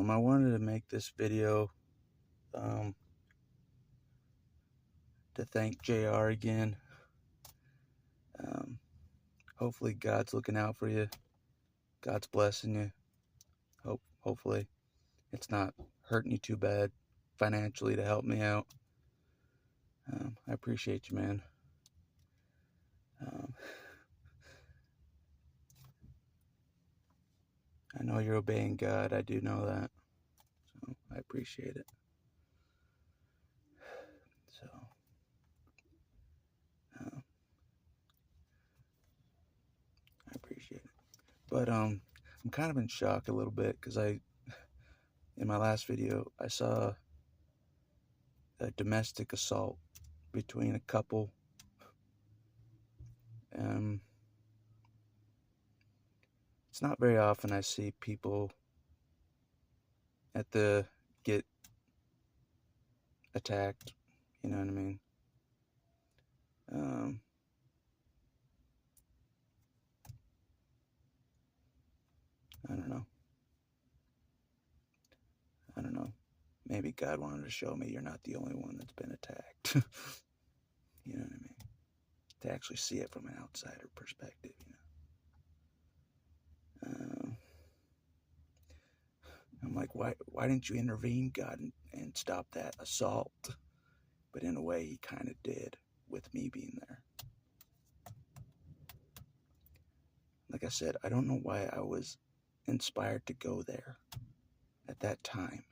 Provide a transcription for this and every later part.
I wanted to make this video to thank JR again. Hopefully God's looking out for you. God's blessing you. Hopefully it's not hurting you too bad financially to help me out. I appreciate you, man. I know you're obeying God. I do know that. So I appreciate it. So I appreciate it. But I'm kind of in shock a little bit because in my last video, I saw a domestic assault between a couple. It's not very often I see people get attacked, you know what I mean? I don't know. Maybe God wanted to show me you're not the only one that's been attacked. You know what I mean? To actually see it from an outsider perspective, you know? I'm like, why didn't you intervene, God, and stop that assault? But in a way, he kind of did with me being there. Like I said, I don't know why I was inspired to go there at that time.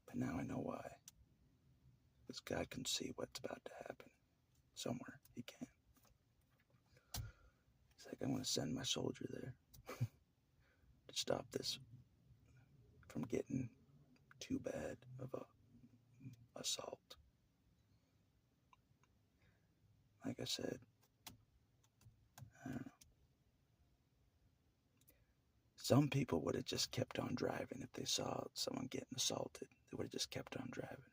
But now I know why. Because God can see what's about to happen. Somewhere he can. It's like, I'm going to send my soldier there to stop this from getting too bad of a assault. Like I said, I don't know. Some people would have just kept on driving if they saw someone getting assaulted. They would have just kept on driving.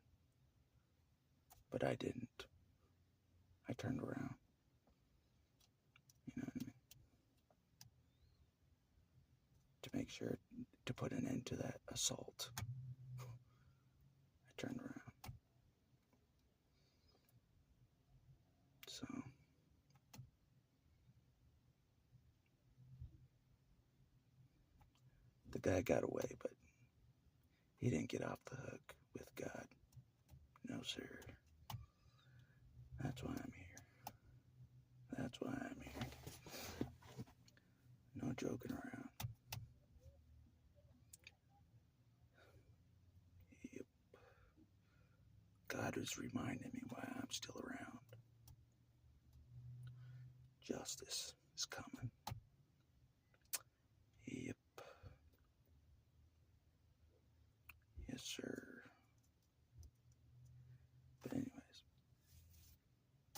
But I didn't. I turned around. You know what I mean? To make sure to put an end to that assault. I turned around. So the guy got away, but he didn't get off the hook with God. No, sir. That's why I'm here. That's why I'm here. No joking around. Yep. God is reminding me why I'm still around. Justice is coming. Yep. Yes, sir. But anyways,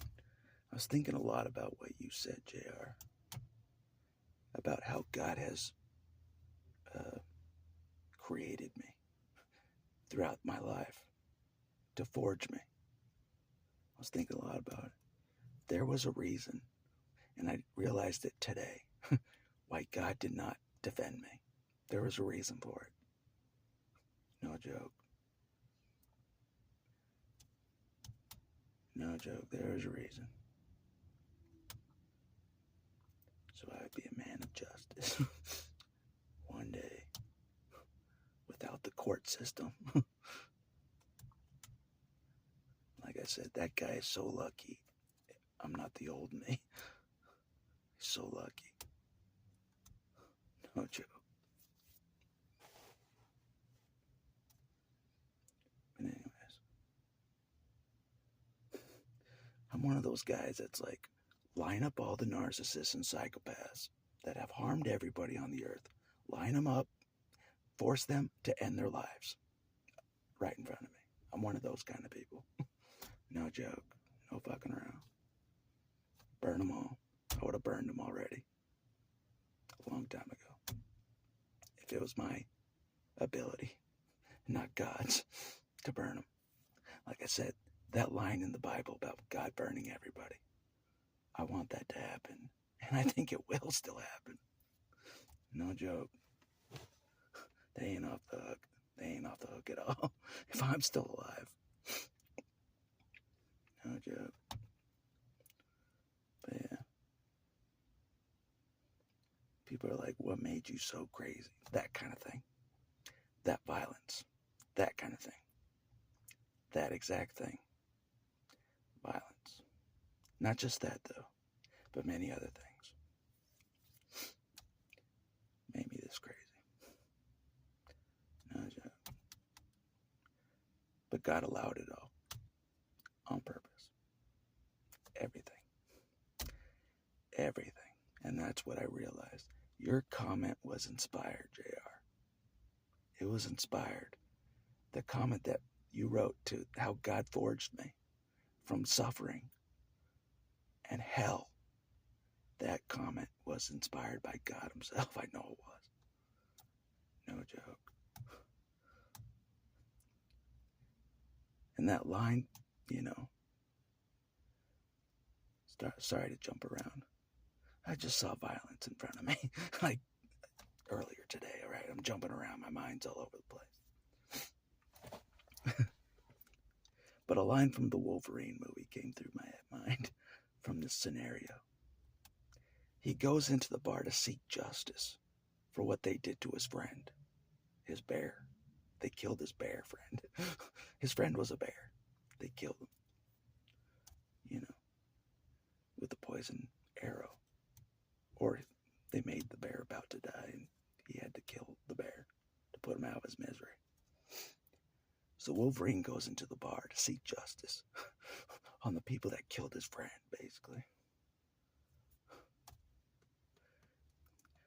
I was thinking a lot about what you said, JR. About how God has created me throughout my life to forge me. I was thinking a lot about it. There was a reason, and I realized it today, why God did not defend me. There was a reason for it. No joke. No joke. There was a reason. So I would be a man of justice. One day. Without the court system. Like I said, that guy is so lucky. I'm not the old me. He's so lucky. No joke. But anyways. I'm one of those guys that's like, line up all the narcissists and psychopaths that have harmed everybody on the earth. Line them up. Force them to end their lives. Right in front of me. I'm one of those kind of people. No joke. No fucking around. Burn them all. I would have burned them already. A long time ago. If it was my ability, not God's, to burn them. Like I said, that line in the Bible about God burning everybody. I want that to happen. And I think it will still happen. No joke. They ain't off the hook. They ain't off the hook at all. If I'm still alive. No joke. But yeah. People are like, what made you so crazy? That kind of thing. That violence. That kind of thing. That exact thing. Violence. Not just that, though, but many other things. Made me this crazy. No joke. But God allowed it all. On purpose. Everything. Everything. And that's what I realized. Your comment was inspired, JR. It was inspired. The comment that you wrote to how God forged me from suffering and hell. That comment was inspired by God himself. I know it was. No joke. And that line, sorry to jump around. I just saw violence in front of me. Like earlier today, all right? I'm jumping around. My mind's all over the place. But a line from the Wolverine movie came through my mind from this scenario. He goes into the bar to seek justice for what they did to his friend, his bear. They killed his bear friend. His friend was a bear. They killed him, with a poison arrow. Or they made the bear about to die and he had to kill the bear to put him out of his misery. So Wolverine goes into the bar to seek justice on the people that killed his friend, basically.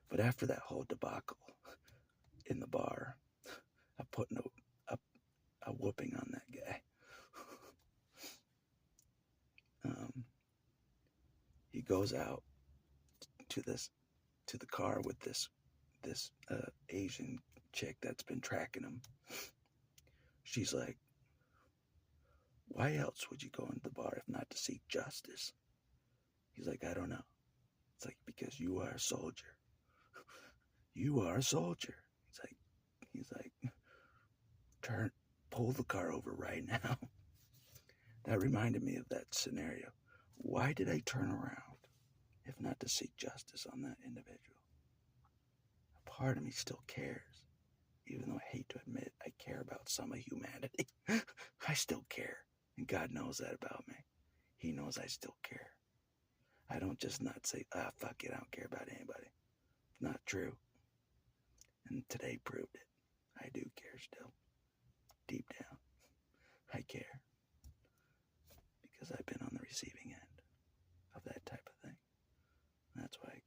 But after that whole debacle in the bar, I put a whooping on that guy. He goes out to the car with this Asian chick that's been tracking him. She's like, why else would you go into the bar if not to seek justice? He's like, I don't know. It's like, because you are a soldier. You are a soldier. He's like, pull the car over right now. That reminded me of that scenario. Why did I turn around if not to seek justice on that individual? A part of me still cares. Even though I hate to admit I care about some of humanity. I still care. And God knows that about me. He knows I still care. I don't just not say, fuck it, I don't care about anybody. It's not true. And today proved it. I do care still. Deep down. I care. Because I've been on the receiving end of that type of thing. That's why I care.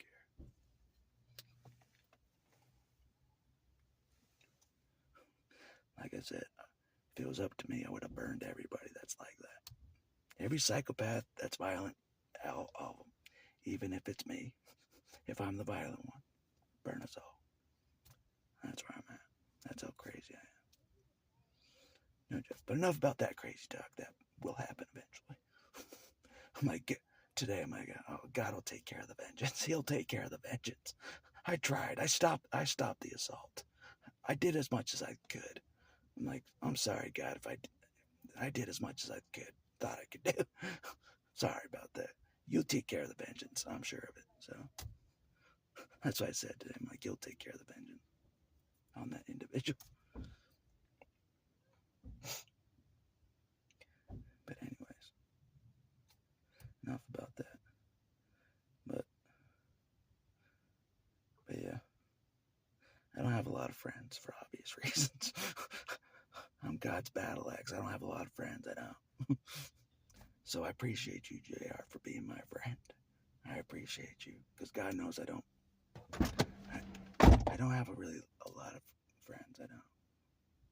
Like I said, if it was up to me, I would have burned everybody that's like that. Every psychopath that's violent, all of them. Even if it's me. If I'm the violent one, burn us all. That's where I'm at. That's how crazy I am. No joke. But enough about that crazy talk. That will happen eventually. Today I'm like, oh, God will take care of the vengeance. He'll take care of the vengeance. I tried. I stopped the assault. I did as much as I could. I'm like, I'm sorry, God, if I did as much as I thought I could do. Sorry about that. You'll take care of the vengeance. I'm sure of it. So that's what I said to him. Like, you'll take care of the vengeance on that individual. But anyways, enough about that. But yeah, I don't have a lot of friends for obvious reasons. I'm God's battle axe. I don't have a lot of friends. I don't. So I appreciate you, JR, for being my friend. I appreciate you because God knows I don't have a lot of friends. I don't.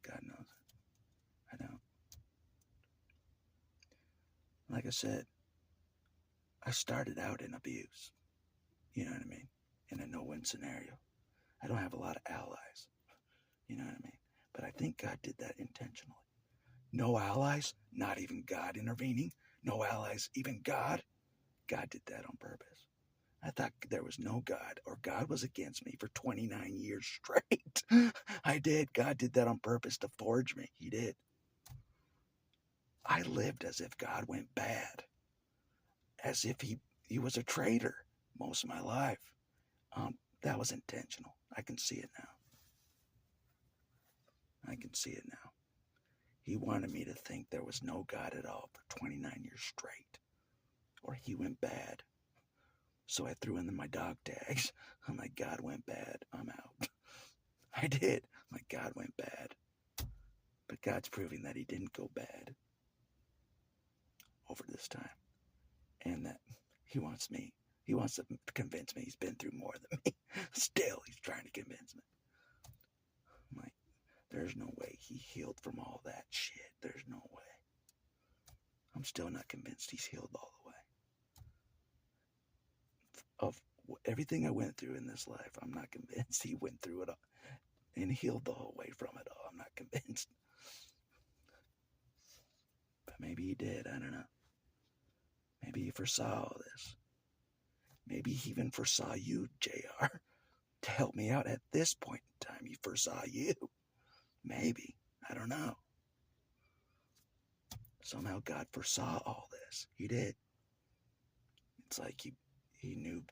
God knows it. I don't. Like I said, I started out in abuse. You know what I mean? In a no-win scenario. I don't have a lot of allies. You know what I mean? But I think God did that intentionally. No allies, not even God intervening. No allies, even God. God did that on purpose. I thought there was no God, or God was against me for 29 years straight. I did. God did that on purpose to forge me. He did. I lived as if God went bad, as if he was a traitor most of my life. That was intentional. I can see it now. I can see it now. He wanted me to think there was no God at all for 29 years straight, or he went bad. So I threw in my dog tags. I'm like, God went bad. I'm out. I did. I'm like, God went bad. But God's proving that he didn't go bad over this time. And that he wants to convince me he's been through more than me. Still, he's trying to convince me. I'm like, there's no way he healed from all that shit. There's no way. I'm still not convinced he's healed all the way. Of everything I went through in this life, I'm not convinced he went through it all and healed the whole way from it all. I'm not convinced. But maybe he did. I don't know. Maybe he foresaw all this. Maybe he even foresaw you, JR, to help me out at this point in time. He foresaw you. Maybe. I don't know. Somehow God foresaw all this. He did. It's like he knew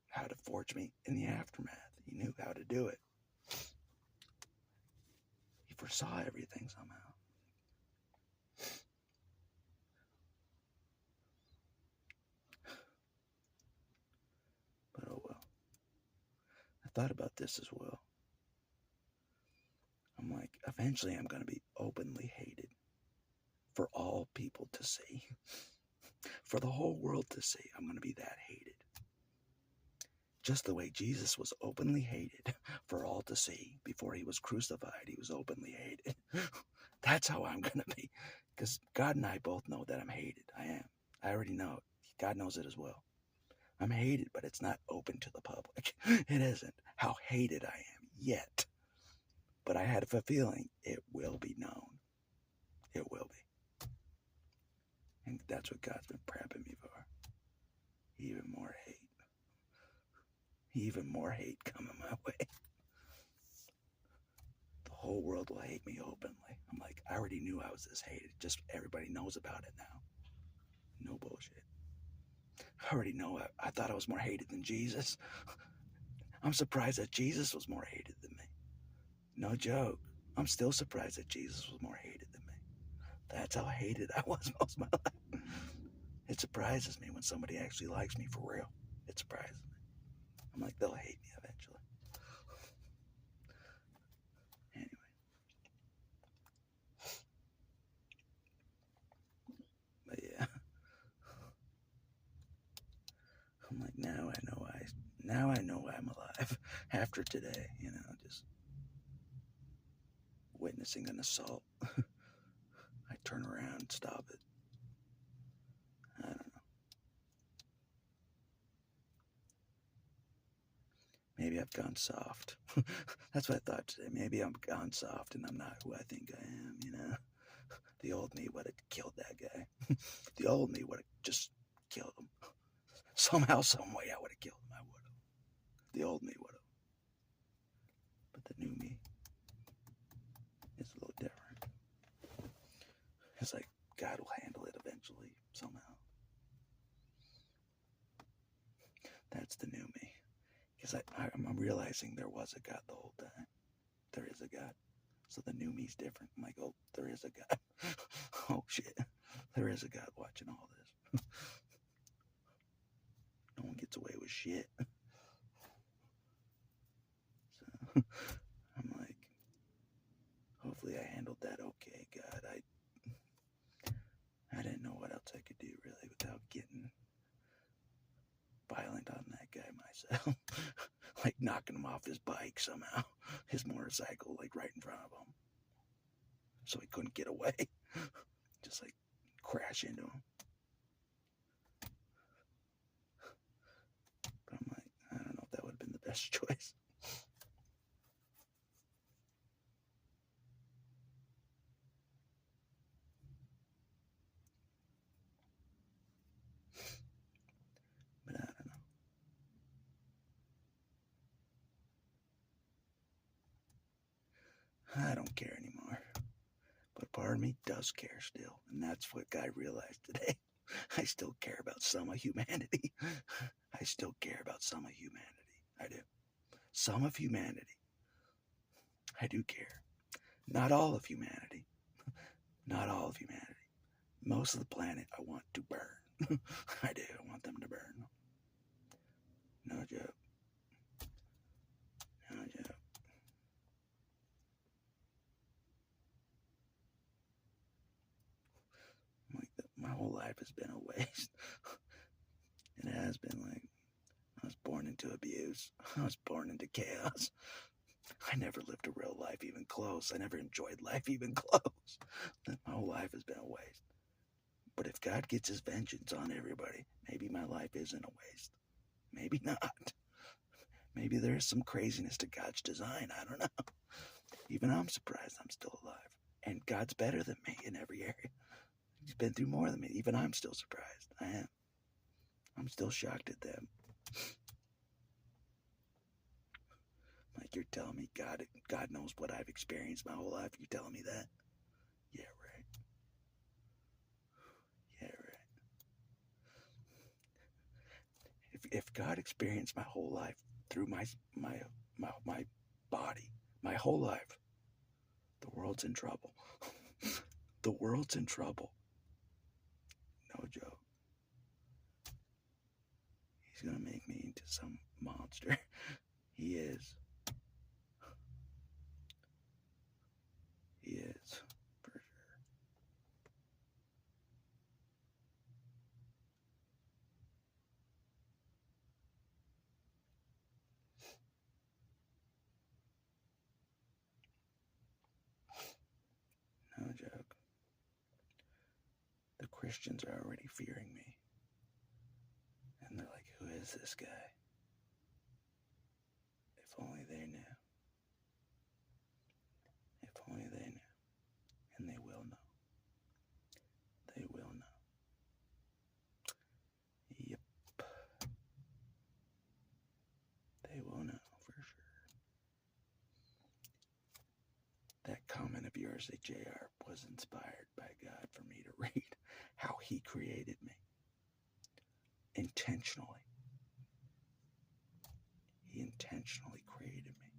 how to forge me in the aftermath. He knew how to do it. He foresaw everything somehow. But oh well. I thought about this as well. I'm like, eventually I'm going to be openly hated for all people to see. For the whole world to see, I'm going to be that hated. Just the way Jesus was openly hated for all to see before he was crucified. He was openly hated. That's how I'm going to be. Because God and I both know that I'm hated. I am. I already know it. God knows it as well. I'm hated, but it's not open to the public. It isn't how hated I am yet. But I had a feeling it will be known. It will be. And that's what God's been prepping me for. Even more hate. Even more hate coming my way. The whole world will hate me openly. I'm like, I already knew I was this hated. Just everybody knows about it now. No bullshit. I already know. I thought I was more hated than Jesus. I'm surprised that Jesus was more hated than me. No joke. I'm still surprised that Jesus was more hated than me. That's how hated I was most of my life. It surprises me when somebody actually likes me for real. It surprises me. I'm like, they'll hate me eventually. Anyway. But yeah. I'm like, now I know why I'm alive. After today, just witnessing an assault. I turn around, stop it. I don't know. Maybe I've gone soft. That's what I thought today. Maybe I'm gone soft and I'm not who I think I am, The old me would have killed that guy. The old me would have just killed him. Somehow, some way, I would have killed him. I would have. The old me would have. But the new me is a little different. It's like God will handle it eventually, somehow. That's the new me. Because I'm realizing there was a God the whole time. There is a God. So the new me's different. I'm like, oh, there is a God. Oh, shit. There is a God watching all this. No one gets away with shit. So I'm like, hopefully I handled that okay, God. I didn't know what else I could do, really, without getting violent on that guy myself. Like knocking him off his bike somehow. His motorcycle, like right in front of him. So he couldn't get away. Just like crash into him. But I'm like, I don't know if that would have been the best choice. But I don't know. I don't care anymore. But part of me does care still, and that's what I realized today. I still care about some of humanity. I still care about some of humanity. I do. Some of humanity. I do care. Not all of humanity. Not all of humanity. Most of the planet I want to burn. I do. I want them to burn. No joke. No joke. My whole life has been a waste. It has been. Like, I was born into abuse. I was born into chaos. I never lived a real life even close. I never enjoyed life even close. My whole life has been a waste. But if God gets his vengeance on everybody, maybe my life isn't a waste. Maybe not. Maybe there is some craziness to God's design. I don't know. Even I'm surprised I'm still alive. And God's better than me in every area. He's been through more than me. Even I'm still surprised. I am. I'm still shocked at them. Like, you're telling me God knows what I've experienced my whole life. You telling me that? Yeah, right. Yeah, right. If God experienced my whole life through my body, my whole life, the world's in trouble. The world's in trouble. No joke. He's gonna make me into some monster. He is. He is, for sure. No joke. The Christians are already fearing me. And they're like, who is this guy? If only they knew. If only they knew. And they will know. They will know. Yep. They will know for sure. That comment of yours at JR was inspired by God for me to read how he created me. Intentionally. He intentionally created me.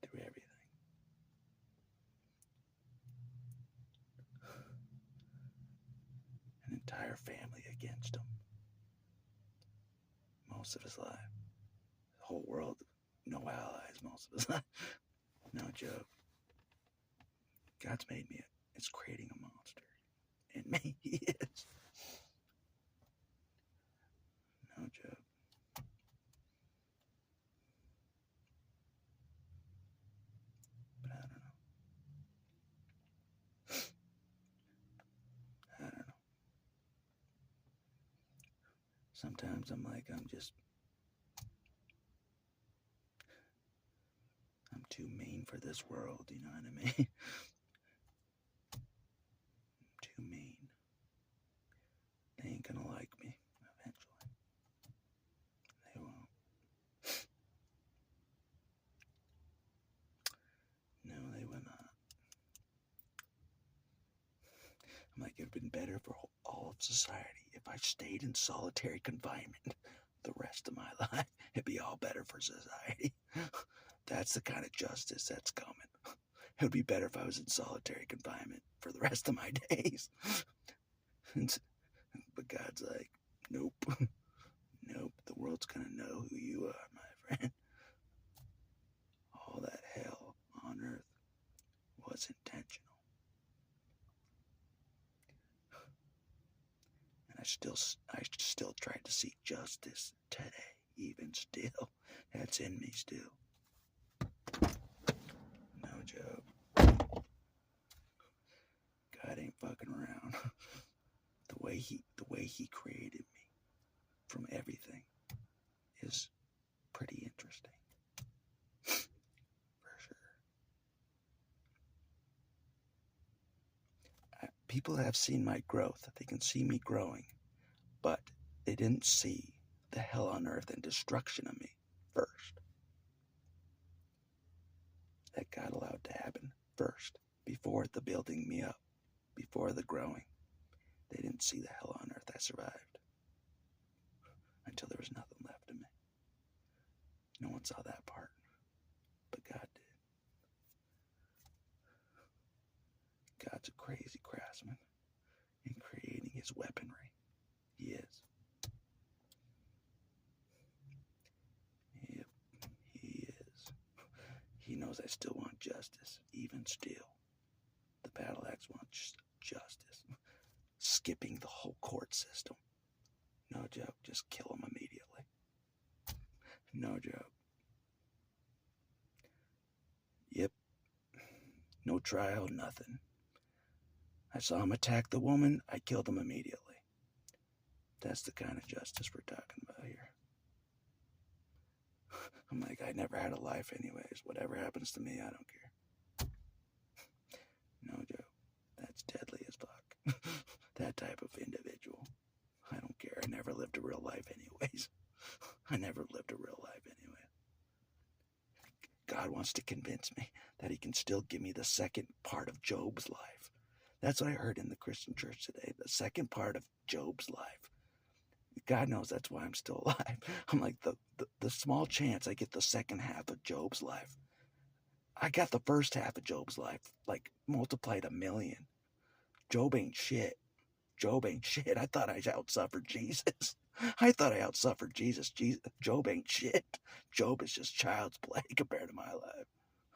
Through everything. An entire family against him. Most of his life. The whole world, no allies most of his life. No joke. God's made me. It's creating a monster. In me, he is. No joke. But I don't know. I don't know. Sometimes I'm like, I'm too mean for this world, you know what I mean? I'm too mean. They ain't gonna like me eventually. They won't. No, they will not. I'm like, it'd been better for all of society if I stayed in solitary confinement the rest of my life. It'd be all better for society. That's the kind of justice that's coming. It would be better if I was in solitary confinement for the rest of my days. But God's like, nope. Nope. The world's gonna know who you are, my friend. All that hell on earth was intentional. And I still tried to seek justice today, even still. That's in me still. No joke. God ain't fucking around. The way he created me from everything is pretty interesting. For sure. People have seen my growth. They can see me growing. But they didn't see the hell on earth and destruction of me first. that God allowed to happen first, before the building me up, before the growing. They didn't see the hell on earth I survived until there was nothing left of me. No one saw that part, but God did. God's a crazy craftsman in creating his weaponry. He is. Yep, he is. He knows I still want justice, even still. The battle axe wants justice. Skipping the whole court system. No joke, just kill him immediately. No joke. Yep. No trial, nothing. I saw him attack the woman, I killed him immediately. That's the kind of justice we're talking about here. I'm like, I never had a life anyways. Whatever happens to me, I don't care. No joke. That's deadly as fuck. That type of individual. I don't care. I never lived a real life anyways. I never lived a real life anyway. God wants to convince me that he can still give me the second part of Job's life. That's what I heard in the Christian church today. The second part of Job's life. God knows that's why I'm still alive. I'm like, the small chance I get the second half of Job's life. I got the first half of Job's life, like, multiplied 1,000,000. Job ain't shit. Job ain't shit. I thought I outsuffered Jesus. I thought I outsuffered Jesus. Job ain't shit. Job is just child's play compared to my life.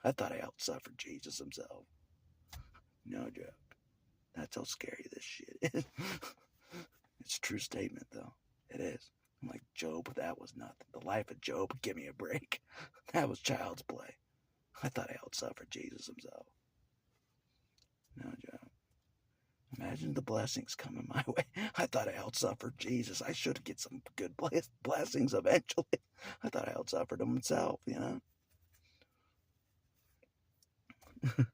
I thought I outsuffered Jesus himself. No joke. That's how scary this shit is. It's a true statement, though. It is. I'm like, Job, that was nothing. The life of Job, give me a break. That was child's play. I thought I outsuffered Jesus himself. No joke. Imagine the blessings coming my way. I thought I outsuffered Jesus. I should get some good blessings eventually. I thought I outsuffered him himself, you know? But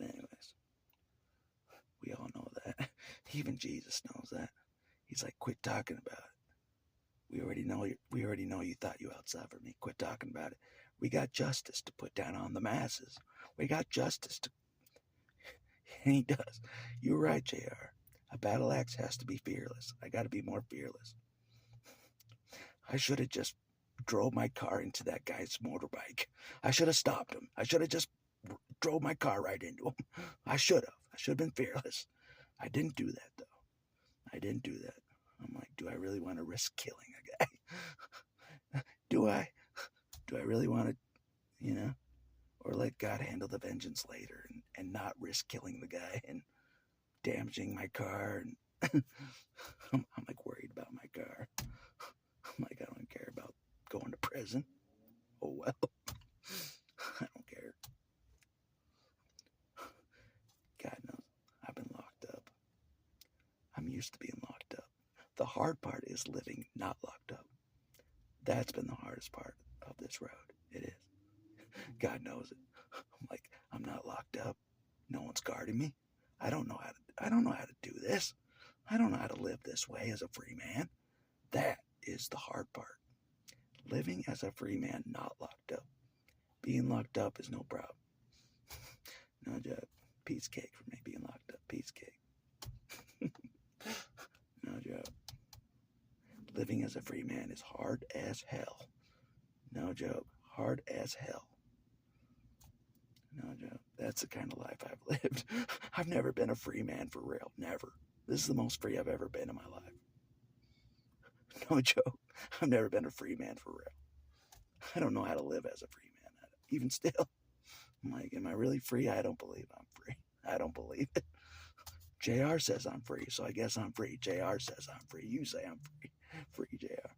anyways, we all know that. Even Jesus knows that. He's like, quit talking about it. We already know you thought you outsuffered me. Quit talking about it. We got justice to put down on the masses. We got justice to... And he does. You're right, JR. A battle axe has to be fearless. I got to be more fearless. I should have just drove my car into that guy's motorbike. I should have stopped him. I should have just drove my car right into him. I should have. I should have been fearless. I didn't do that, though. I didn't do that. I'm like, do I really want to risk killing a guy? Do I? Do I really want to, you know? Or let God handle the vengeance later and not risk killing the guy and damaging my car. And I'm like worried about my car. I'm like, I don't care about going to prison. Oh well. I don't care. God knows. I've been locked up. I'm used to being locked up. The hard part is living not locked up. That's been the hardest part of this road. It is. God knows it. I'm like, I'm not locked up. No one's guarding me. I don't know how to do this. I don't know how to live this way as a free man. That is the hard part. Living as a free man, not locked up. Being locked up is no problem. No joke. Piece cake for me being locked up. Piece cake. No joke. Living as a free man is hard as hell. No joke. Hard as hell. No joke. That's the kind of life I've lived. I've never been a free man for real. Never. This is the most free I've ever been in my life. No joke. I've never been a free man for real. I don't know how to live as a free man. Even still. I'm like, am I really free? I don't believe I'm free. I don't believe it. JR says I'm free, so I guess I'm free. JR says I'm free. You say I'm free. Free JR.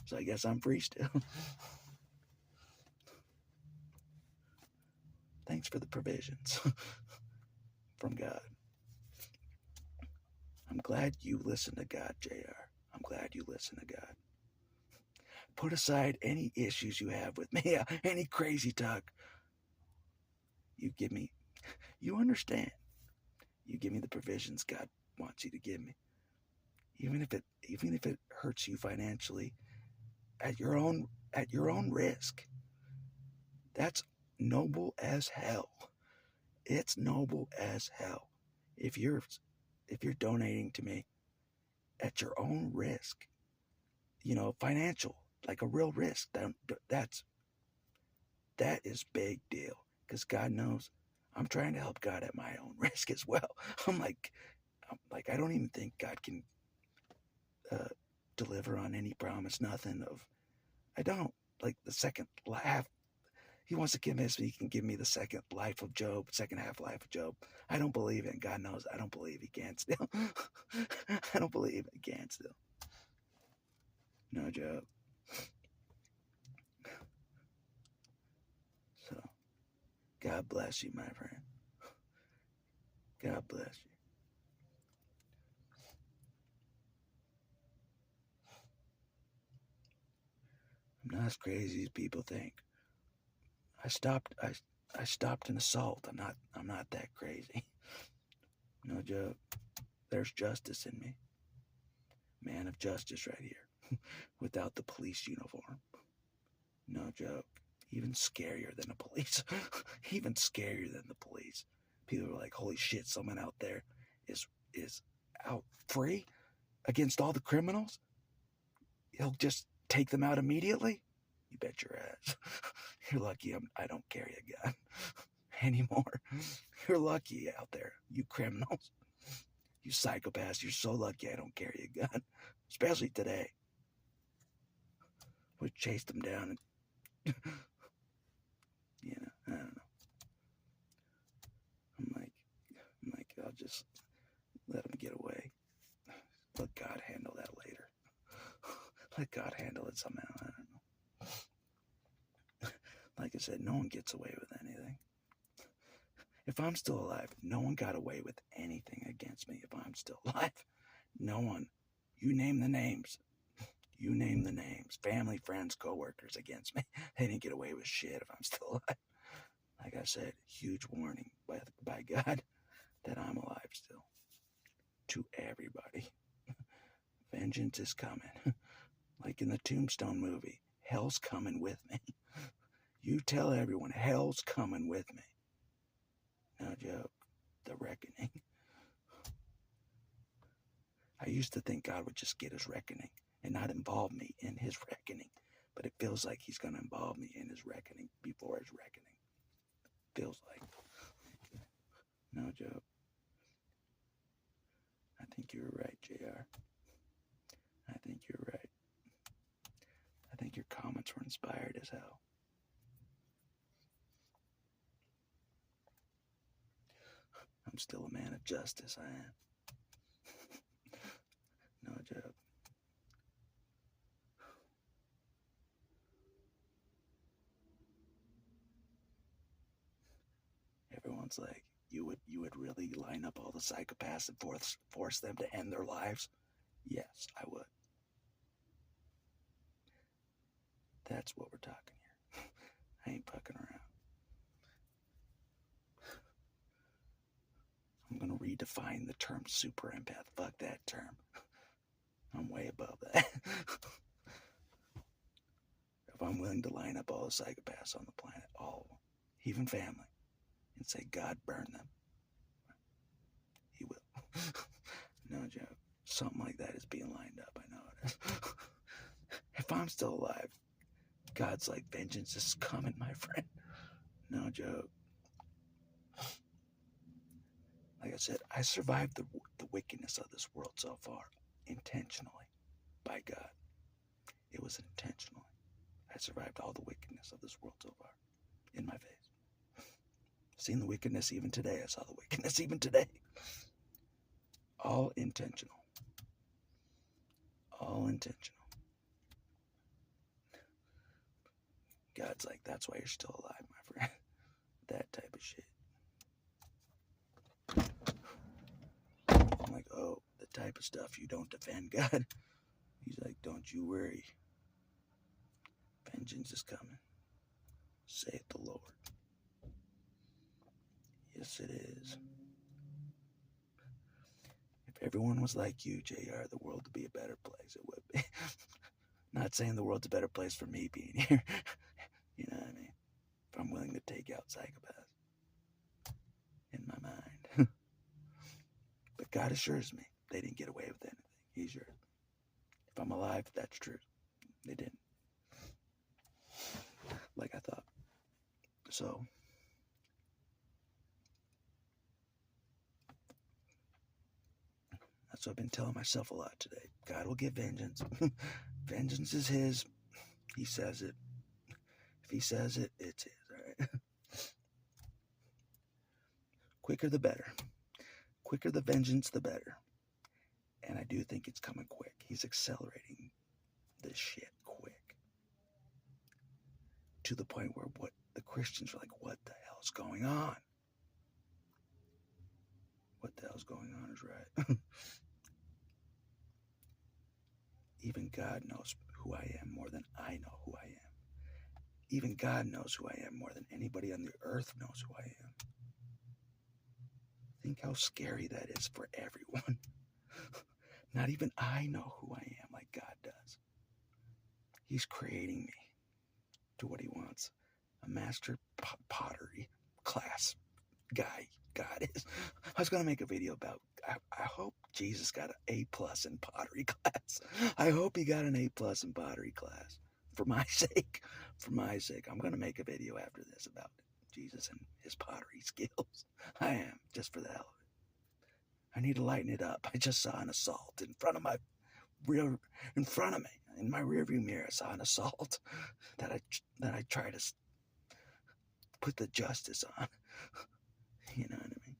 So I guess I'm free still. Thanks for the provisions from God. I'm glad you listen to God, JR. I'm glad you listen to God. Put aside any issues you have with me, any crazy talk. You give me, you understand. You give me the provisions God wants you to give me. Even if it hurts you financially, at your own risk. That's noble as hell. It's noble as hell. If you're donating to me at your own risk, financial, like a real risk, that is big deal. Because God knows I'm trying to help God at my own risk as well. I'm like, I don't even think God can deliver on any promise, nothing of, I don't. Like the second half, he wants to convince me he can give me the second life of Job, second half life of Job. I don't believe it. God knows I don't believe he can still. I don't believe he can still. No joke. So, God bless you, my friend. God bless you. I'm not as crazy as people think. I stopped an assault. I'm not that crazy. No joke. There's justice in me. Man of justice right here. Without the police uniform. No joke. Even scarier than the police. Even scarier than the police. People are like, holy shit, someone out there is out free against all the criminals. He'll just take them out immediately. You bet your ass. You're lucky I don't carry a gun anymore. You're lucky out there, you criminals. You psychopaths, you're so lucky I don't carry a gun. Especially today. We chased them down and I don't know. I'm like, I'll just let them get away. Let God handle that later. Let God handle it somehow. I don't know. Like I said, no one gets away with anything. If I'm still alive, no one got away with anything against me if I'm still alive. No one. You name the names. You name the names. Family, friends, co-workers against me. They didn't get away with shit if I'm still alive. Like I said, huge warning by God that I'm alive still. To everybody. Vengeance is coming. Like in the Tombstone movie, hell's coming with me. You tell everyone, hell's coming with me. No joke. The reckoning. I used to think God would just get his reckoning and not involve me in his reckoning. But it feels like he's going to involve me in his reckoning before his reckoning. Feels like. No joke. I think you're right, JR. I think you're right. I think your comments were inspired as hell. I'm still a man of justice, I am. No joke. Everyone's like, you would really line up all the psychopaths and force them to end their lives? Yes, I would. That's what we're talking here. I ain't fucking around. I'm gonna redefine the term super empath. Fuck that term. I'm way above that. If I'm willing to line up all the psychopaths on the planet, all of them, even family, and say, God burn them, he will. No joke. Something like that is being lined up. I know it is. If I'm still alive, God's like, vengeance is coming, my friend. No joke. Like I said, I survived the wickedness of this world so far intentionally by God. It was intentionally. I survived all the wickedness of this world so far in my face. Seen the wickedness even today. I saw the wickedness even today. All intentional. All intentional. God's like, that's why you're still alive, my friend. That type of shit. I'm like, oh, the type of stuff you don't defend God. He's like, don't you worry. Vengeance is coming. Saith the Lord. Yes, it is. If everyone was like you, JR, the world would be a better place. It would be. Not saying the world's a better place for me being here. You know what I mean? If I'm willing to take out psychopaths in my mind. But God assures me they didn't get away with anything. He's yours. If I'm alive, that's true. They didn't. Like I thought. So, that's what I've been telling myself a lot today. God will get vengeance. Vengeance is his. He says it. If he says it, it's his. All right? Quicker the better. Quicker the vengeance, the better. And I do think it's coming quick. He's accelerating this shit quick. To the point where what the Christians are like, what the hell's going on? What the hell's going on is right. Even God knows who I am more than I know who I am. Even God knows who I am more than anybody on the earth knows who I am. Think how scary that is for everyone. Not even I know who I am like God does. He's creating me to what he wants. A master pottery class guy God is. I was going to make a video about, I hope Jesus got an A+ in pottery class. I hope he got an A+ in pottery class. For my sake. For my sake. I'm going to make a video after this about Jesus and his pottery skills. I am, just for the hell of it. I need to lighten it up. I just saw an assault in front of me. In my rearview mirror, I saw an assault that I try to put the justice on. You know what I mean?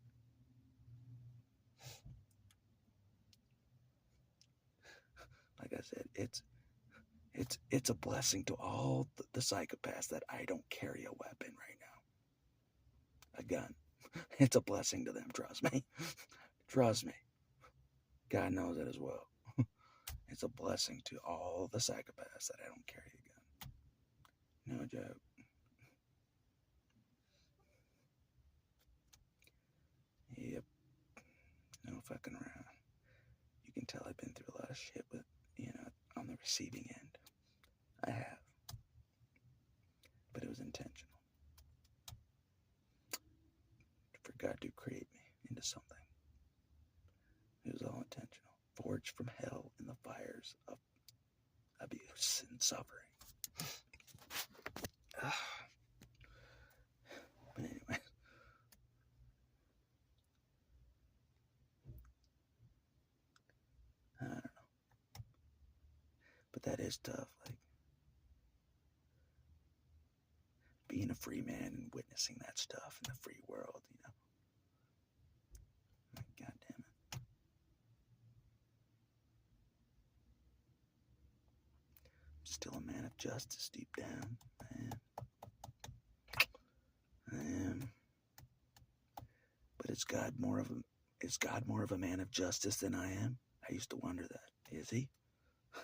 Like I said, it's a blessing to all the psychopaths that I don't carry a weapon right now. A gun. It's a blessing to them, trust me. Trust me. God knows it as well. It's a blessing to all the psychopaths that I don't carry a gun. No joke. Yep. No fucking around. You can tell I've been through a lot of shit with, on the receiving end. I have. But it was intentional. For God to create me into something. It was all intentional. Forged from hell in the fires of abuse and suffering. But anyway. I don't know. But that is tough. Like, being a free man and witnessing that stuff in the free world, Like, God damn it. I'm still a man of justice deep down. I am. But is God more of a man of justice than I am? I used to wonder that. Is he?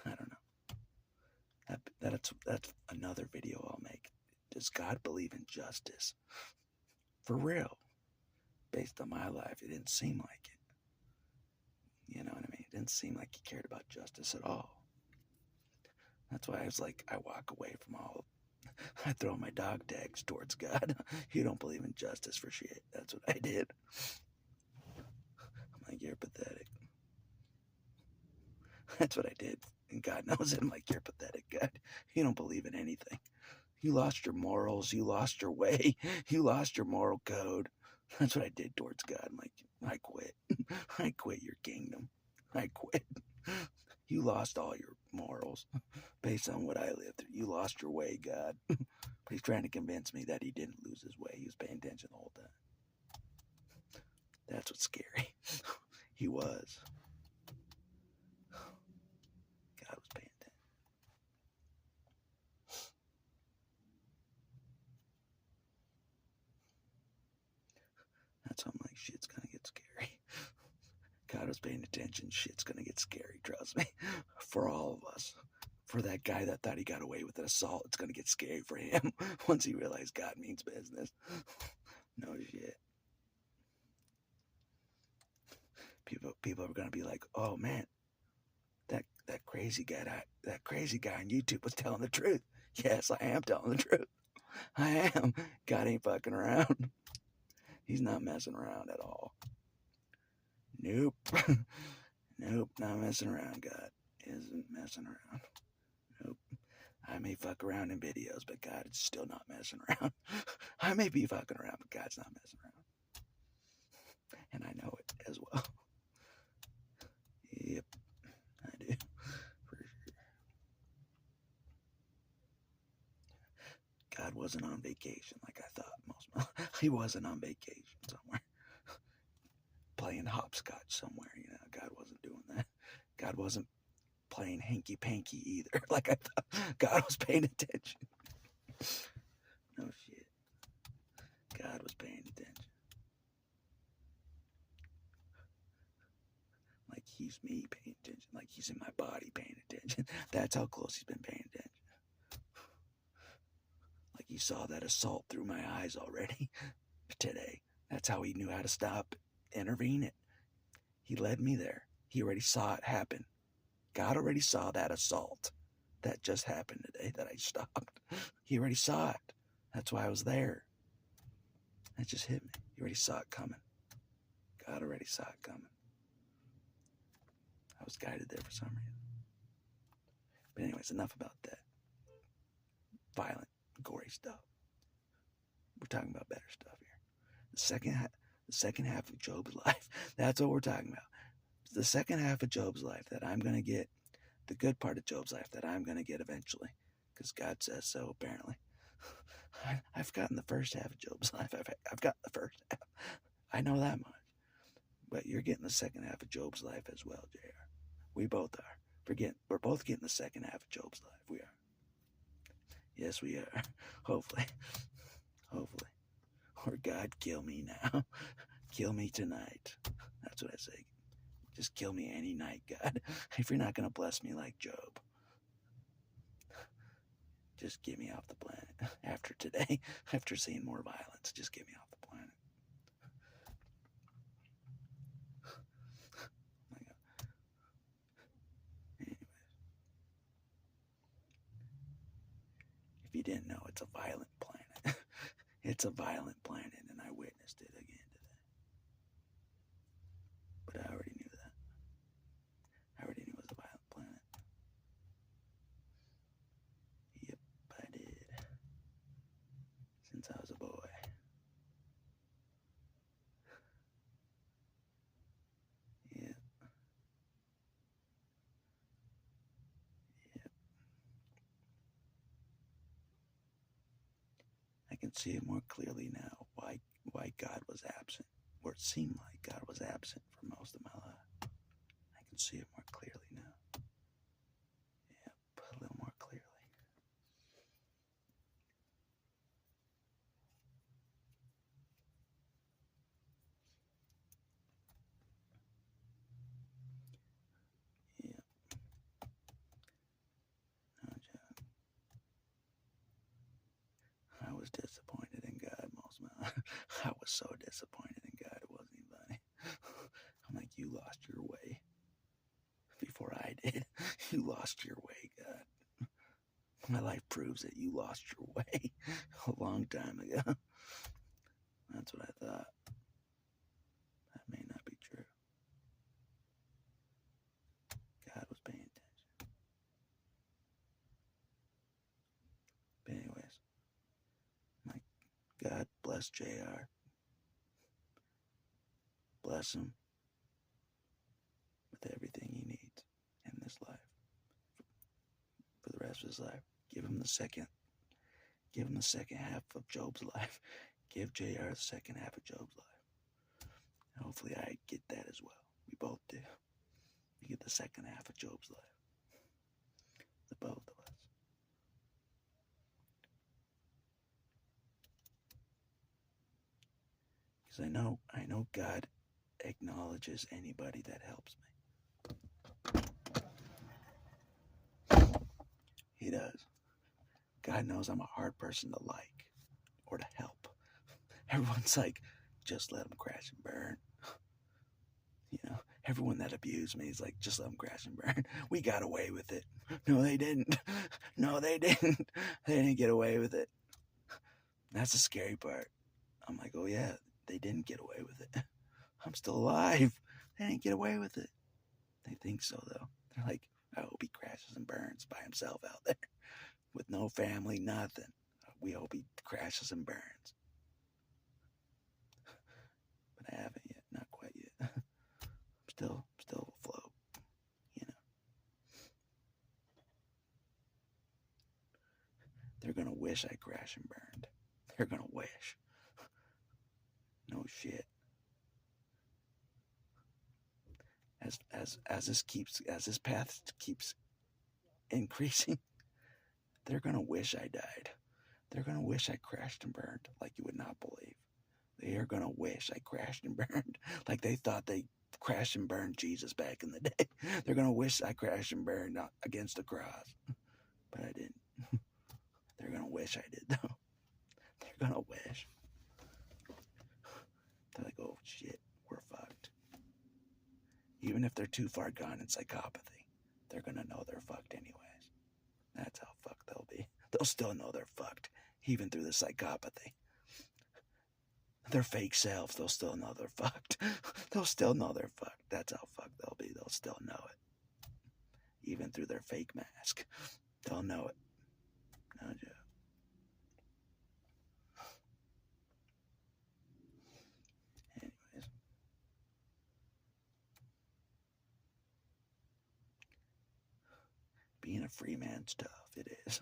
I don't know. That's another video I'll make. Does God believe in justice? For real. Based on my life, it didn't seem like it. You know what I mean? It didn't seem like he cared about justice at all. That's why I was like, I walk away from I throw my dog tags towards God. You don't believe in justice for shit. That's what I did. I'm like, you're pathetic. That's what I did. And God knows it. I'm like, you're pathetic, God. You don't believe in anything. You lost your morals. You lost your way. You lost your moral code. That's what I did towards God. I'm like, I quit. I quit your kingdom. I quit. You lost all your morals based on what I lived through. You lost your way, God. But he's trying to convince me that he didn't lose his way. He was paying attention the whole time. That's what's scary. He was. God was paying attention. That's why I'm like, shit's gonna get scary. God was paying attention. Shit's gonna get scary, trust me. For all of us. For that guy that thought he got away with an assault, it's gonna get scary for him once he realized God means business. No shit. People are gonna be like, oh man, that crazy guy on YouTube was telling the truth. Yes, I am telling the truth. I am. God ain't fucking around. He's not messing around at all. Nope. Nope, not messing around, God isn't messing around. Nope. I may fuck around in videos, but God is still not messing around. I may be fucking around, but God's not messing around. And I know it as well. Yep, I do. For sure. God wasn't on vacation like I thought most of my life. He wasn't on vacation somewhere. Playing hopscotch somewhere, you know. God wasn't doing that. God wasn't playing hanky panky either. Like I thought. God was paying attention. No shit. God was paying attention. Like he's me paying attention. Like he's in my body paying attention. That's how close he's been paying attention. Like he saw that assault through my eyes already today. That's how he knew how to stop, intervene it. He led me there. He already saw it happen. God already saw that assault that just happened today that I stopped. He already saw it. That's why I was there. It just hit me. He already saw it coming. God already saw it coming. I was guided there for some reason. But anyways, enough about that violent, gory stuff. We're talking about better stuff here. The second half of Job's life. That's what we're talking about. The second half of Job's life that I'm going to get, the good part of Job's life that I'm going to get eventually, because God says so, apparently. I've gotten the first half of Job's life. I've got the first half. I know that much. But you're getting the second half of Job's life as well, JR. We both are. We're both getting the second half of Job's life. We are. Yes, we are. Hopefully. Hopefully. Or God, kill me now. Kill me tonight. That's what I say. Just kill me any night, God. If you're not going to bless me like Job, just get me off the planet. After today, after seeing more violence, just get me off the planet. Oh my God. Anyways, if you didn't know, it's a violent planet. It's a violent planet, and I witnessed it again today. But I already knew that. I already knew it was a violent planet. Yep, I did. Since I was a boy. Yep. Yep. I can see it more clearly now why God was absent, or it seemed like God was absent for most of my life. I can see it more clearly now. Yep, a little more clearly. Yep. No joke. I was disappointed in God most of my life. I was so disappointed in God, it wasn't even funny. I'm like, you lost your way before I did. You lost your way, God. My life proves that you lost your way a long time ago. That's what I thought. That may not be true. God was paying attention. But anyways, my God bless JR. Bless him with everything he needs in this life. For the rest of his life. Give him the second half of Job's life. Give JR the second half of Job's life. And hopefully I get that as well. We both do. We get the second half of Job's life. The both of us. Because I know God acknowledges anybody that helps me. He does. God knows I'm a hard person to like or to help. Everyone's like, just let him crash and burn. You know, everyone that abused me is like, just let them crash and burn. We got away with it. No, they didn't. No, they didn't. They didn't get away with it. That's the scary part. I'm like, oh yeah, they didn't get away with it. I'm still alive. They didn't get away with it. They think so, though. They're like, I hope he crashes and burns by himself out there with no family, nothing. We hope he crashes and burns. But I haven't yet. Not quite yet. I'm still afloat, you know. They're going to wish I crashed and burned. They're going to wish. No shit. As this path keeps increasing, they're gonna wish I died. They're gonna wish I crashed and burned like you would not believe. They are gonna wish I crashed and burned like they thought they crashed and burned Jesus back in the day. They're gonna wish I crashed and burned against the cross, but I didn't. They're gonna wish I did though. They're gonna wish. They're like, oh shit, we're fucked. Even if they're too far gone in psychopathy, they're gonna know they're fucked anyways. That's how fucked they'll be. They'll still know they're fucked, even through the psychopathy. Their fake selves, they'll still know they're fucked. They'll still know they're fucked. That's how fucked they'll be. They'll still know it. Even through their fake mask. They'll know it. No joke. Anyways. Being a free man's tough, it is.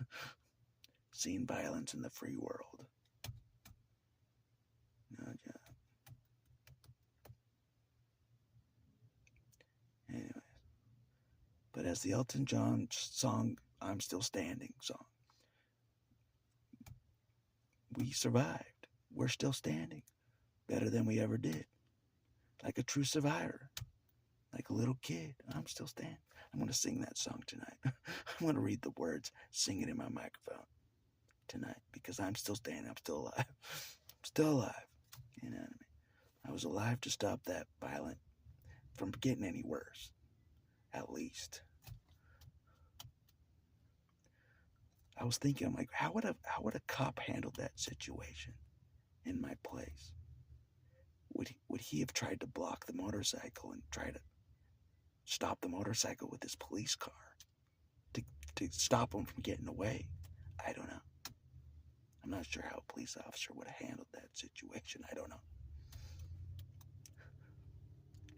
Seeing violence in the free world. No joke. Anyways. But as the Elton John song, I'm Still Standing song, we survived. We're still standing. Better than we ever did. Like a true survivor. Like a little kid. I'm still standing. I'm going to sing that song tonight. I'm going to read the words, sing it in my microphone tonight because I'm still standing. I'm still alive. I'm still alive. You know what I mean? I was alive to stop that violence from getting any worse. At least. I was thinking, I'm like, how would a cop handle that situation in my place? Would he have tried to block the motorcycle and try to stop the motorcycle with his police car to stop him from getting away? I don't know. I'm not sure how a police officer would have handled that situation. I don't know.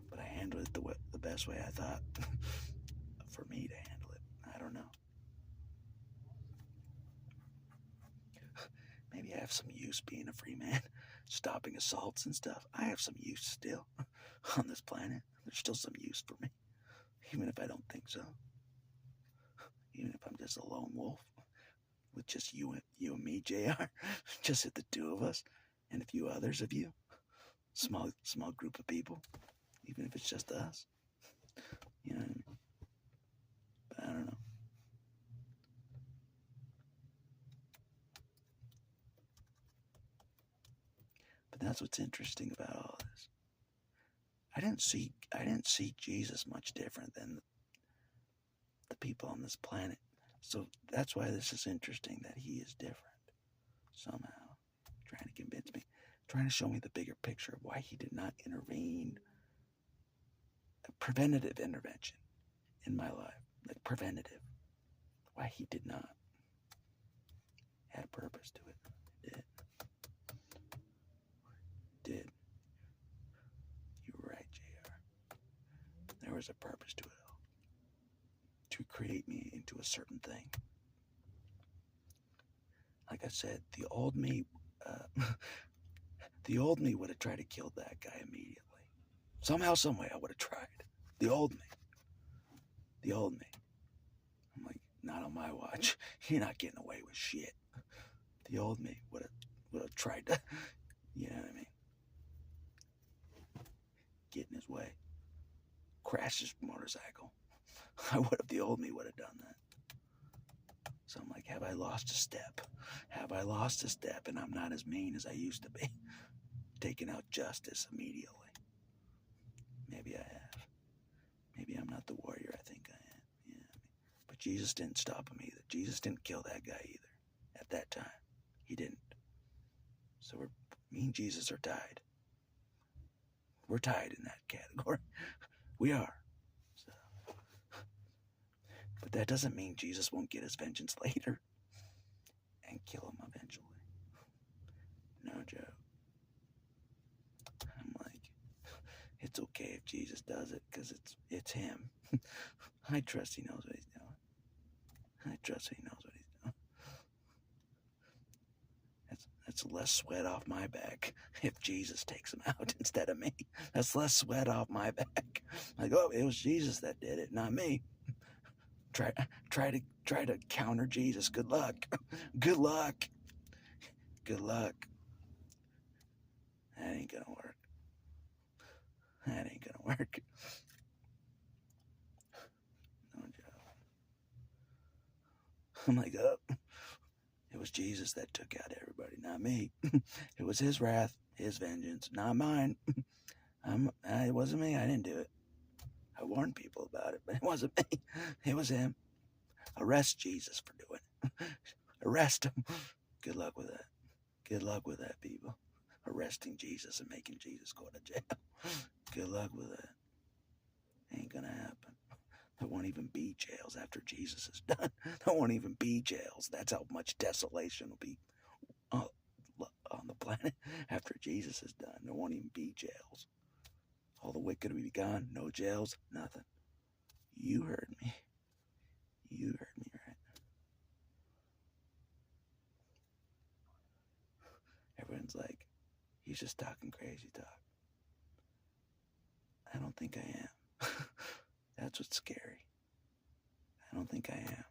But I handled it the best way I thought for me to handle it. I don't know. Maybe I have some use being a free man, stopping assaults and stuff. I have some use still on this planet. There's still some use for me, even if I don't think so. Even if I'm just a lone wolf with just you and me, JR, just the two of us, and a few others of you, small group of people, even if it's just us. You know what I mean? But I don't know. But that's what's interesting about all this. I didn't see Jesus much different than the people on this planet. So that's why this is interesting, that he is different somehow. Trying to convince me, trying to show me the bigger picture of why he did not intervene. A preventative intervention in my life, like preventative. Why he did not. Had a purpose to it. It did. You were right, JR. There was a purpose to it all. To create me into a certain thing. Like I said, the old me would have tried to kill that guy immediately. Somehow, someway, I would have tried. The old me. I'm like, not on my watch. You're not getting away with shit. The old me would have tried to, you know what I mean? Get in his way. Crash his motorcycle. The old me would have done that. So I'm like, have I lost a step? Have I lost a step and I'm not as mean as I used to be? Taking out justice immediately. Maybe I have. Maybe I'm not the warrior I think I am. Yeah. But Jesus didn't stop him either. Jesus didn't kill that guy either. At that time. He didn't. So me and Jesus are tied. We're tied in that category. We are. So, but that doesn't mean Jesus won't get his vengeance later and kill him eventually. No joke. I'm like, it's okay if Jesus does it because it's him. I trust he knows what he's doing. I trust he knows what he's doing. That's less sweat off my back if Jesus takes him out instead of me. That's less sweat off my back. Like, oh, it was Jesus that did it, not me. Try to counter Jesus. Good luck. Good luck. Good luck. That ain't gonna work. That ain't gonna work. No joke. I'm like, oh, it was Jesus that took out everybody, not me. It was his wrath, his vengeance, not mine. It wasn't me. I didn't do it. I warned people about it, but it wasn't me. It was him. Arrest Jesus for doing it. Arrest him. Good luck with that. Good luck with that, people. Arresting Jesus and making Jesus go to jail. Good luck with that. Ain't gonna happen. There won't even be jails after Jesus is done. There won't even be jails. That's how much desolation will be on the planet after Jesus is done. There won't even be jails. All the wicked will be gone. No jails. Nothing. You heard me. You heard me right. Everyone's like, he's just talking crazy talk. I don't think I am. That's what's scary. I don't think I am.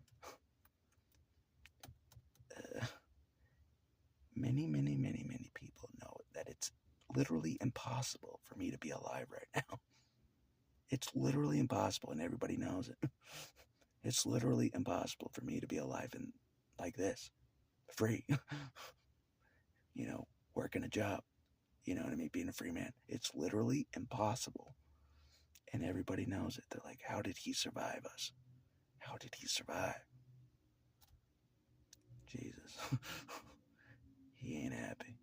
Many people know that it's literally impossible for me to be alive right now. It's literally impossible, and everybody knows it. It's literally impossible for me to be alive and like this, free. Working a job. You know what I mean? Being a free man. It's literally impossible. And everybody knows it. They're like, how did he survive us? How did he survive? Jesus. He ain't happy.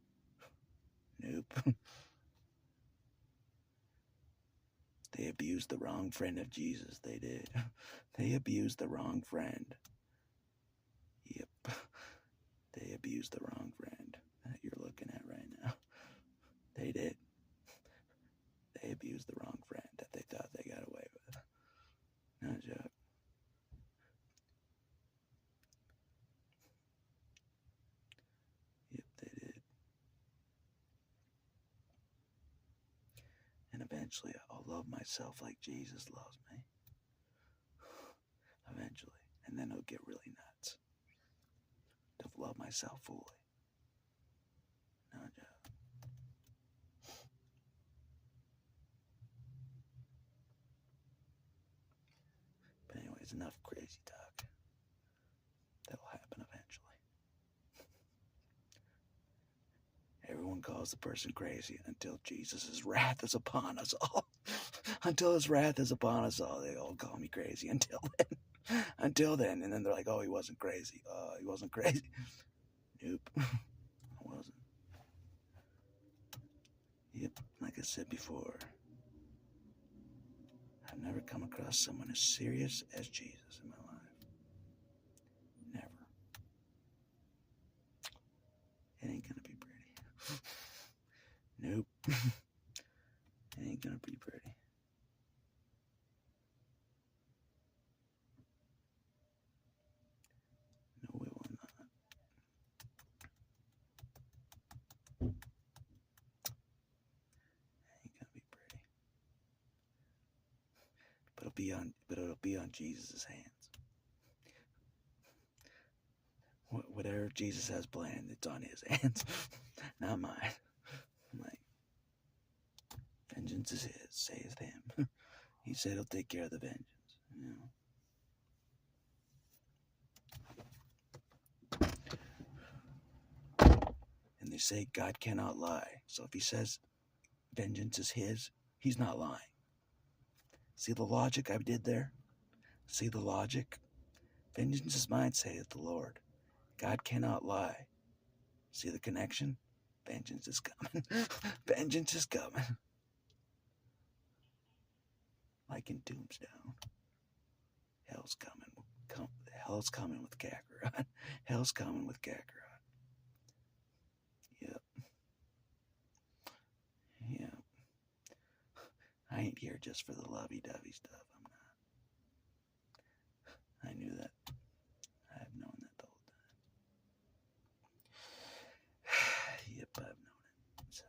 Nope. They abused the wrong friend of Jesus. They did. They abused the wrong friend. Yep. They abused the wrong friend that you're looking at right now. They did. They abused the wrong friend that they thought they got away with. No joke. Yep, they did. And eventually I'll love myself like Jesus loves me. Eventually. And then it'll get really nuts. To love myself fully. No joke. But anyways, enough crazy talk. That'll happen eventually. Everyone calls the person crazy until Jesus' wrath is upon us all. Until his wrath is upon us all, they all call me crazy until then. Until then. And then they're like, oh, he wasn't crazy. He wasn't crazy. Nope. I wasn't. Yep, like I said before, I've never come across someone as serious as Jesus in my life. Never. It ain't gonna be pretty. Nope. It ain't gonna be pretty. No, it will not. It ain't gonna be pretty. But it'll be on Jesus' hands. Whatever Jesus has planned, it's on his hands, not mine. I'm like, vengeance is his, saith him. He said he'll take care of the vengeance, And they say God cannot lie. So if he says vengeance is his, he's not lying. See the logic I did there? See the logic? Vengeance is mine, saith the Lord. God cannot lie. See the connection? Vengeance is coming. Vengeance is coming. Like in Tombstone. Hell's coming. Hell's coming with Kakarot. Hell's coming with Kakarot. Yep. Yep. I ain't here just for the lovey-dovey stuff. I'm not. I knew that. I've known that the whole time. Yep, I've known it. So.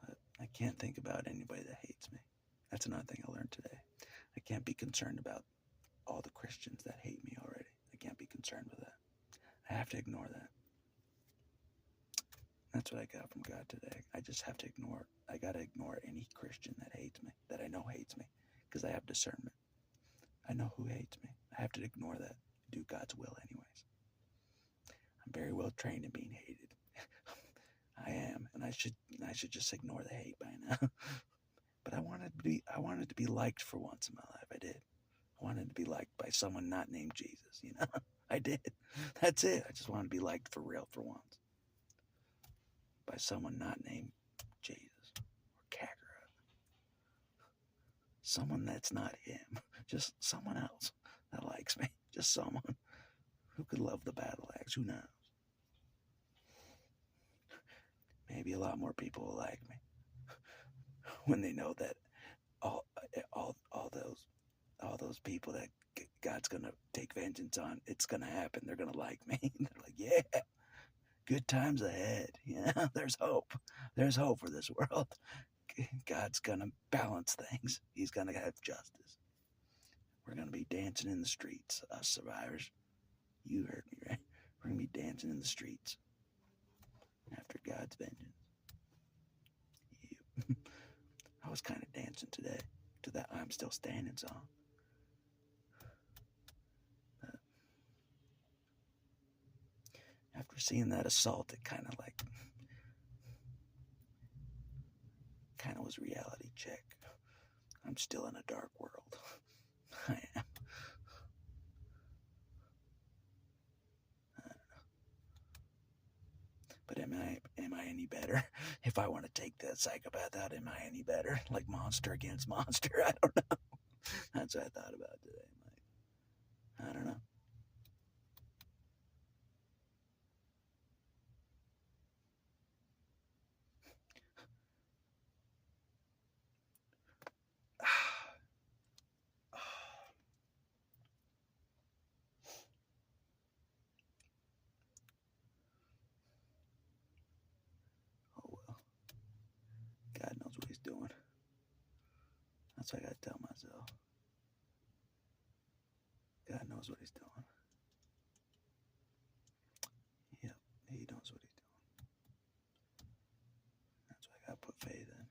But I can't think about anybody that hates me. That's another thing I learned today. I can't be concerned about all the Christians that hate me already. I can't be concerned with that. I have to ignore that. That's what I got from God today. I just have to ignore. I got to ignore any Christian that hates me, that I know hates me, because I have discernment. I know who hates me. I have to ignore that. Do God's will anyways. I'm very well trained in being hated. I am, and I should just ignore the hate by now. But I wanted to be liked for once in my life. I did. I wanted to be liked by someone not named Jesus, you know? I did. That's it. I just wanted to be liked for real for once. By someone not named Jesus or Kakarot. Someone that's not him. Just someone else that likes me. Just someone who could love the battle axe. Who knows? Maybe a lot more people will like me when they know that all those people that God's gonna take vengeance on, it's gonna happen. They're gonna like me. They're like, yeah, good times ahead. Yeah, there's hope. There's hope for this world. God's gonna balance things. He's gonna have justice. We're gonna be dancing in the streets, us survivors. You heard me, right? We're gonna be dancing in the streets after God's vengeance. Yep. I was kind of dancing today to that "I'm Still Standing" song. After seeing that assault, it kind of was reality check. I'm still in a dark world. I am. I don't know. But am I any better? If I want to take that psychopath out, am I any better? Like monster against monster? I don't know. That's what I thought about today, Mike. I don't know. Oh well. God knows what he's doing. That's what I gotta tell myself. God knows what he's doing. Yep, he knows what he's doing. That's what I gotta put faith in.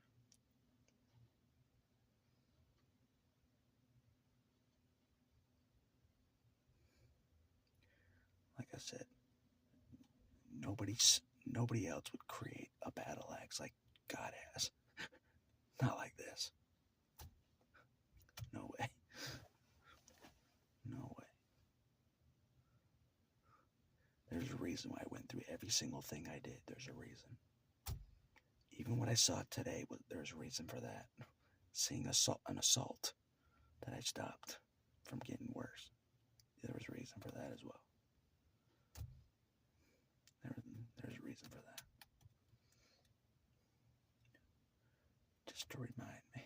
Like I said, nobody else would create a battle axe like God has. Not like this. No way. No way. There's a reason why I went through every single thing I did. There's a reason. Even what I saw today, there's a reason for that. Seeing an assault that I stopped from getting worse. There was a reason for that as well. There's a reason for that. Just to remind me.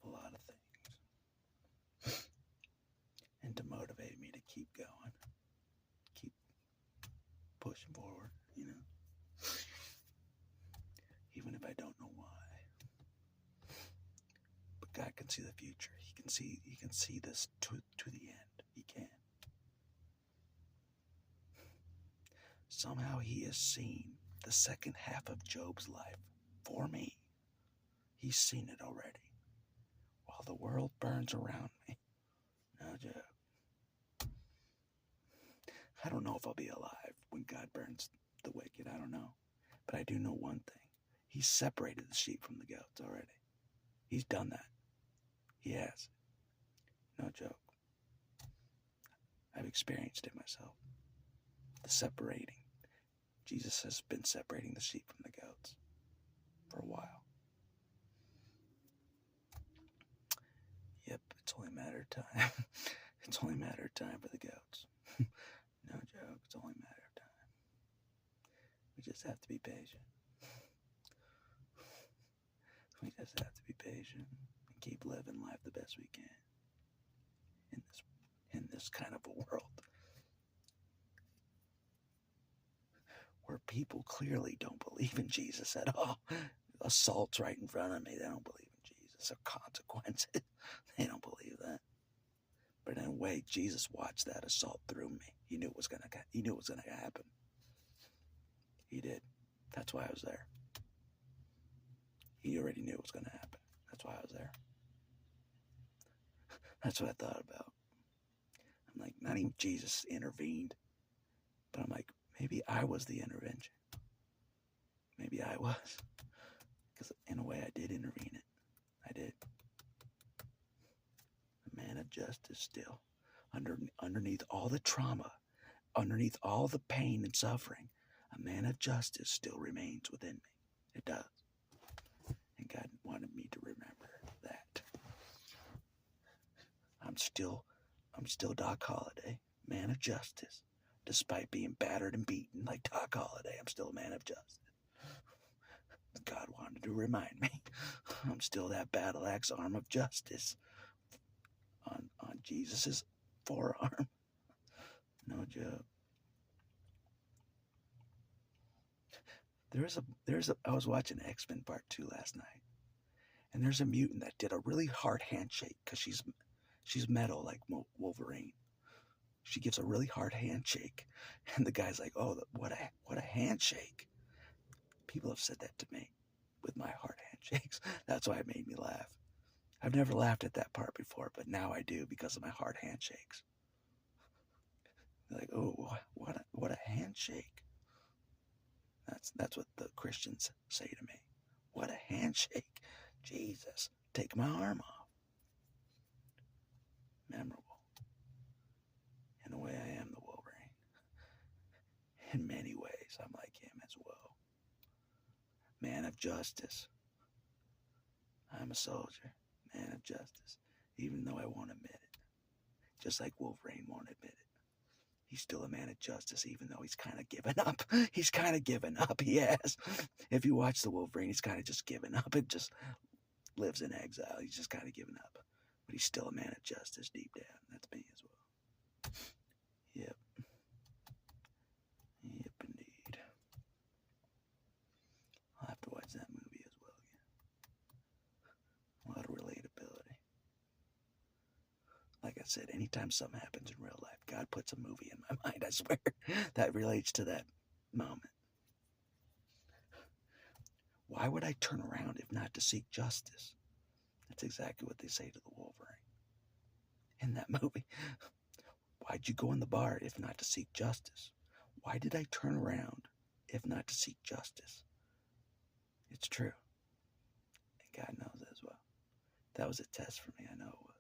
Of a lot of things. And to motivate me to keep going. Keep pushing forward, you know. Even if I don't know why. But God can see the future. He can see this to the end. He can. Somehow he has seen the second half of Job's life for me. He's seen it already. While the world burns around me. No joke. I don't know if I'll be alive when God burns the wicked. I don't know. But I do know one thing. He's separated the sheep from the goats already. He's done that. He has. No joke. I've experienced it myself. The separating. Jesus has been separating the sheep from the goats for a while. Yep, it's only a matter of time. It's only a matter of time for the goats. No joke, it's only a matter of time. We just have to be patient. We just have to be patient and keep living life the best we can in this kind of a world where people clearly don't believe in Jesus at all. Assaults right in front of me. They don't believe in Jesus or consequences. They don't believe that. But in a way, Jesus watched that assault through me. He knew it was gonna happen. He did. That's why I was there. He already knew it was gonna happen. That's why I was there. That's what I thought about. I'm like, not even Jesus intervened, but I'm like, maybe I was the intervention. Maybe I was. Because in a way I did intervene it. I did. A man of justice still. Underneath all the trauma, underneath all the pain and suffering, a man of justice still remains within me. It does. And God wanted me to remember that. I'm still Doc Holliday, man of justice. Despite being battered and beaten like Doc Holliday, I'm still a man of justice. God wanted to remind me, I'm still that battle axe arm of justice on Jesus' forearm. No joke. I was watching X-Men Part 2 last night, and there's a mutant that did a really hard handshake because she's metal like Wolverine. She gives a really hard handshake, and the guy's like, "Oh, what a handshake!" People have said that to me with my hard handshakes. That's why it made me laugh. I've never laughed at that part before, but now I do because of my hard handshakes. They're like, "Oh, what a handshake!" That's what the Christians say to me. What a handshake! Jesus, take my arm off. Memorable. In a way, I am the Wolverine. In many ways, I'm like him as well. Man of justice. I'm a soldier. Man of justice. Even though I won't admit it. Just like Wolverine won't admit it. He's still a man of justice, even though he's kind of given up. He's kind of given up, he has. If you watch the Wolverine, he's kind of just given up and just lives in exile. He's just kind of given up. But he's still a man of justice deep down. That's me as well. Yep. Yep, indeed. I'll have to watch that movie as well again. A lot of relatability. Like I said, anytime something happens in real life, God puts a movie in my mind, I swear, that relates to that moment. Why would I turn around if not to seek justice? That's exactly what they say to the Wolverine in that movie. Why'd you go in the bar if not to seek justice? Why did I turn around if not to seek justice? It's true. And God knows as well. That was a test for me, I know it was.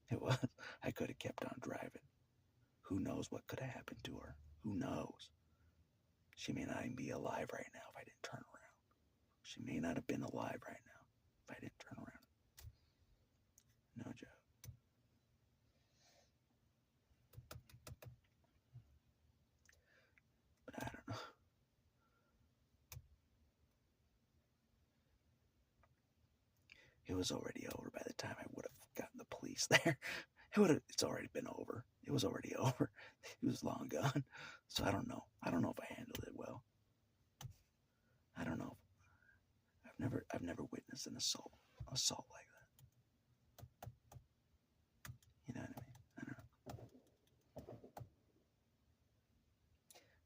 It was. I could have kept on driving. Who knows what could have happened to her? Who knows? She may not even be alive right now if I didn't turn around. She may not have been alive right now if I didn't turn around. No joke. But I don't know. It was already over by the time I would have gotten the police there. It's already been over. It was already over. He was long gone. So I don't know. I don't know if I handled it well. I don't know. I've never witnessed an assault like that. You know what I mean? I don't know.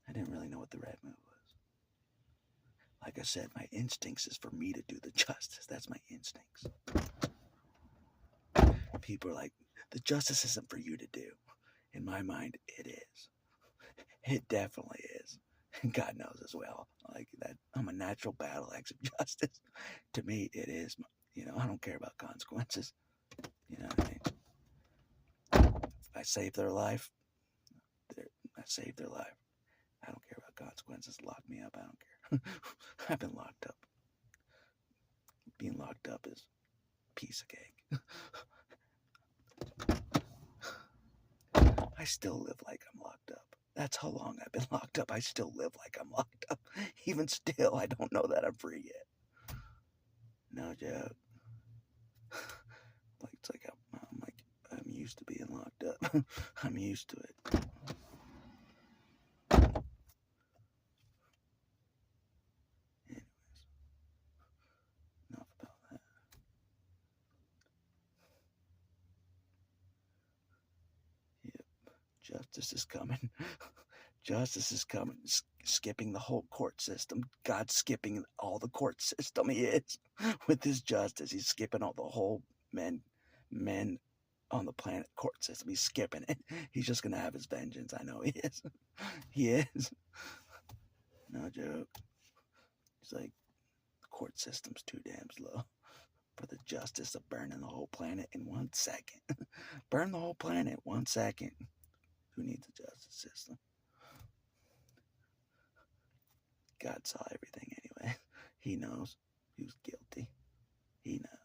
I didn't really know what the right move was. Like I said, my instincts is for me to do the justice. That's my instincts. People are like, the justice isn't for you to do. In my mind, it is. It definitely is. And God knows as well. Like that, I'm a natural battle axe of justice. To me, it is. I don't care about consequences. You know what I mean? If I save their life, I saved their life. I don't care about consequences. Lock me up. I don't care. I've been locked up. Being locked up is a piece of cake. I still live like I'm locked up. That's how long I've been locked up. I still live like I'm locked up. Even still, I don't know that I'm free yet. No joke. It's like I'm used to being locked up. I'm used to it. Anyways, enough about that. Yep, justice is coming. Justice is coming. Skipping the whole court system. God's skipping all the court system. He is with his justice. He's skipping all the whole men on the planet court system. He's skipping it. He's just gonna have his vengeance. I know he is. He is. No joke. He's like, the court system's too damn slow for the justice of burning the whole planet in 1 second. Burn the whole planet 1 second. Who needs a justice system? God saw everything anyway. He knows who's guilty. He knows.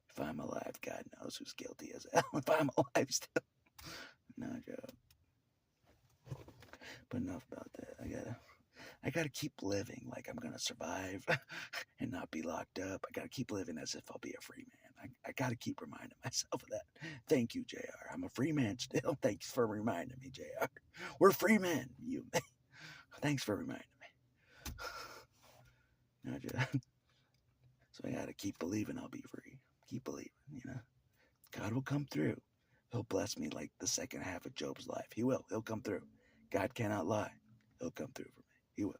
If I'm alive, God knows who's guilty as hell. If I'm alive still. No joke. But enough about that. I gotta keep living like I'm gonna survive and not be locked up. I gotta keep living as if I'll be a free man. I gotta keep reminding myself of that. Thank you, JR. I'm a free man still. Thanks for reminding me, JR. We're free men, you and me. Thanks for reminding me. No joke. So I gotta keep believing I'll be free. Keep believing, God will come through. He'll bless me like the second half of Job's life. He will. He'll come through. God cannot lie. He'll come through for me. He will.